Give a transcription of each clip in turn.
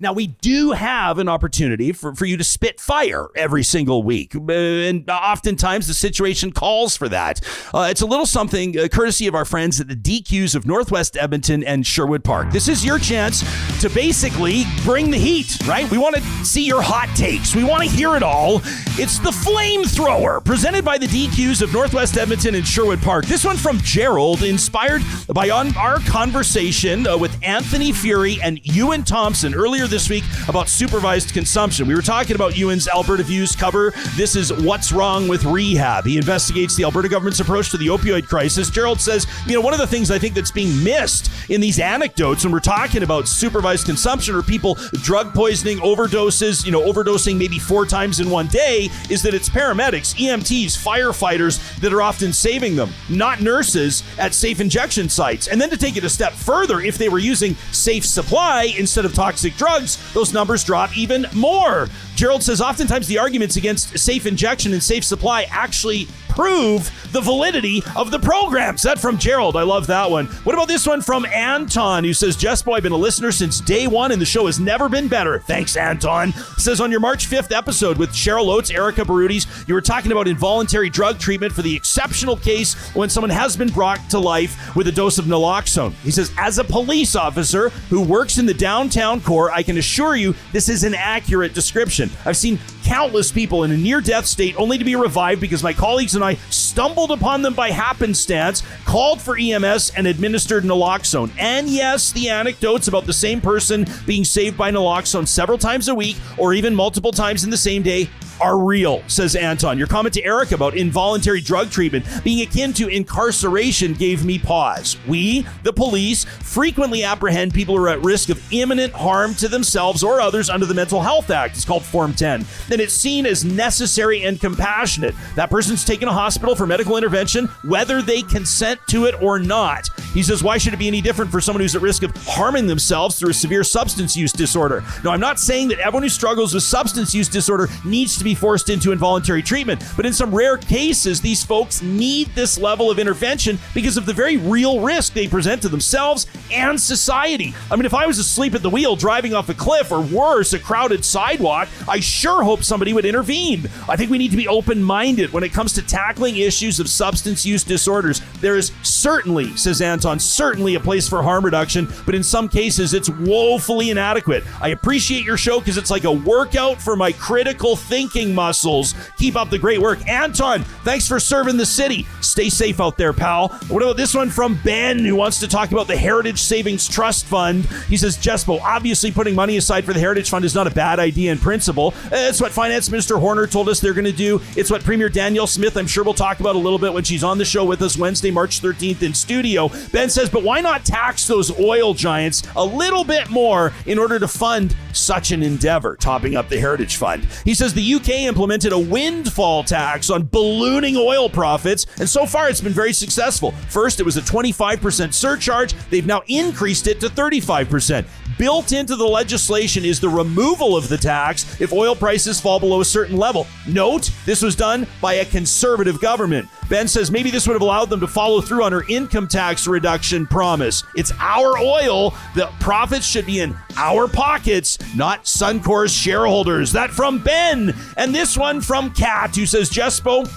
Now, we do have an opportunity for you to spit fire every single week, and oftentimes the situation calls for that. It's a little something courtesy of our friends at the DQs of Northwest Edmonton and Sherwood Park. This is your chance to basically bring the heat, right? We want to see your hot takes. We want to hear it all. It's the Flamethrower, presented by the DQs of Northwest Edmonton and Sherwood Park. This one from Gerald, inspired by our conversation with Anthony Fury and Ewan Thompson earlier this week about supervised consumption. We were talking about Ewan's Alberta Views cover. This is What's Wrong with Rehab. He investigates the Alberta government's approach to the opioid crisis. Gerald says, one of the things I think that's being missed in these anecdotes when we're talking about supervised consumption or people drug poisoning, overdoses, overdosing maybe 4 times in one day, is that it's paramedics, EMTs, firefighters that are often saving them, not nurses at safe injection sites. And then to take it a step further, if they were using safe supply instead of toxic drugs, those numbers drop even more. Gerald says oftentimes the arguments against safe injection and safe supply actually prove the validity of the programs. That from Gerald. I love that one. What about this one from Anton, who says, Jespo, I've been a listener since day one and the show has never been better. Thanks, Anton. Says on your March 5th episode with Cheryl Oates, Erica Barudis, you were talking about involuntary drug treatment for the exceptional case when someone has been brought to life with a dose of naloxone. He says, as a police officer who works in the downtown core, I can assure you this is an accurate description. I've seen countless people in a near-death state only to be revived because my colleagues and I stumbled upon them by happenstance, called for EMS, and administered naloxone. And yes, the anecdotes about the same person being saved by naloxone several times a week or even multiple times in the same day are real, says Anton. Your comment to Eric about involuntary drug treatment being akin to incarceration gave me pause. We, the police, frequently apprehend people who are at risk of imminent harm to themselves or others under the Mental Health Act. It's called Form 10. And it's seen as necessary and compassionate. That person's taken to hospital for medical intervention, whether they consent to it or not. He says, why should it be any different for someone who's at risk of harming themselves through a severe substance use disorder? No, I'm not saying that everyone who struggles with substance use disorder needs to be forced into involuntary treatment, but in some rare cases, these folks need this level of intervention because of the very real risk they present to themselves and society. I mean, if I was asleep at the wheel driving off a cliff or worse, a crowded sidewalk, I sure hope somebody would intervene. I think we need to be open-minded when it comes to tackling issues of substance use disorders. There is certainly, says Anton, certainly a place for harm reduction, but in some cases, it's woefully inadequate. I appreciate your show because it's like a workout for my critical thinking muscles. Keep up the great work. Anton, thanks for serving the city. Stay safe out there, pal. What about this one from Ben, who wants to talk about the Heritage Savings Trust Fund? He says, Jespo, obviously putting money aside for the Heritage Fund is not a bad idea in principle. It's what Finance Minister Horner told us they're going to do. It's what Premier Danielle Smith, I'm sure we'll talk about a little bit when she's on the show with us Wednesday, March 13th in studio. Ben says, but why not tax those oil giants a little bit more in order to fund such an endeavor, topping up the Heritage Fund? He says the UK implemented a windfall tax on ballooning oil profits, and so far it's been very successful. First, it was a 25% surcharge. They've now increased it to 35%. Built into the legislation is the removal of the tax if oil prices fall below a certain level. Note, this was done by a conservative government. Ben says maybe this would have allowed them to follow through on her income tax reduction promise. It's our oil. The profits should be in our pockets, not Suncor's shareholders. That from Ben. And this one from Kat, who says, Jespo,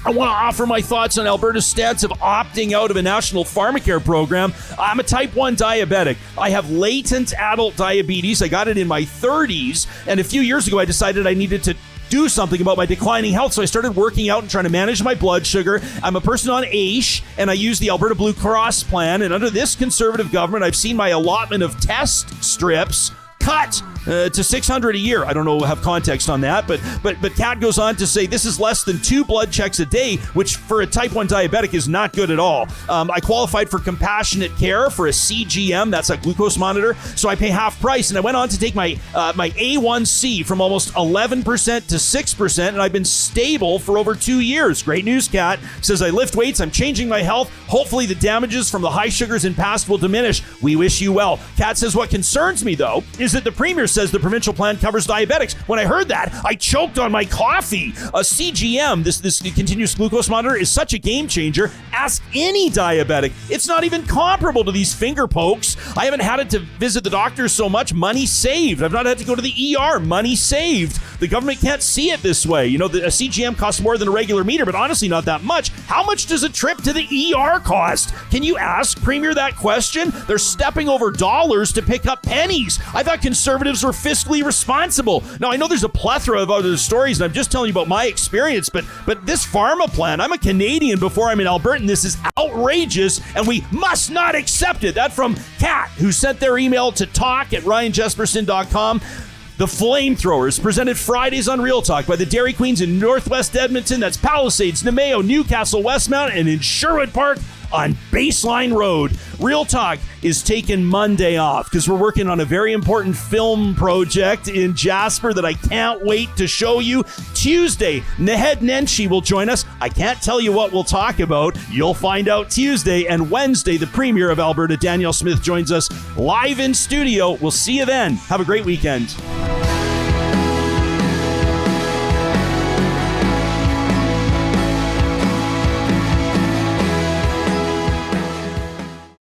I want to offer my thoughts on Alberta's stance of opting out of a national pharmacare program. I'm a type 1 diabetic. I have latent adult diabetes. I got it in my 30s. And a few years ago, I decided I needed to do something about my declining health. So I started working out and trying to manage my blood sugar. I'm a person on AISH, and I use the Alberta Blue Cross plan. And under this conservative government, I've seen my allotment of test strips cut to $600 a year. I don't know, have context on that, but Kat goes on to say this is less than 2 blood checks a day, which for a type 1 diabetic is not good at all. I qualified for compassionate care for a CGM, that's a glucose monitor, so I pay half price, and I went on to take my my A1C from almost 11% to 6%, and I've been stable for over 2 years. Great news, Kat. Says I lift weights, I'm changing my health. Hopefully the damages from the high sugars in past will diminish. We wish you well. Kat says what concerns me, though, is it? The Premier says the provincial plan covers diabetics. When I heard that, I choked on my coffee. A CGM, this continuous glucose monitor, is such a game changer. Ask any diabetic. It's not even comparable to these finger pokes. I haven't had it to visit the doctor so much. Money saved. I've not had to go to the ER. Money saved. The government can't see it this way. You know, a CGM costs more than a regular meter, but honestly, not that much. How much does a trip to the ER cost? Can you ask Premier that question? They're stepping over dollars to pick up pennies. I thought Conservatives were fiscally responsible. Now, I know there's a plethora of other stories, and I'm just telling you about my experience, but this pharma plan, I'm a Canadian before I'm an Albertan. This is outrageous, and we must not accept it. That from Kat, who sent their email to talk@ryanjesperson.com. The Flamethrower is presented Fridays on Real Talk by the Dairy Queens in Northwest Edmonton. That's Palisades, Nemeo, Newcastle, Westmount, and in Sherwood Park on Baseline Road. Real Talk is taking Monday off because we're working on a very important film project in Jasper that I can't wait to show you. Tuesday, Nahed Nenshi will join us. I can't tell you what we'll talk about. You'll find out Tuesday. And Wednesday, the Premier of Alberta, Danielle Smith, joins us live in studio. We'll see you then. Have a great weekend.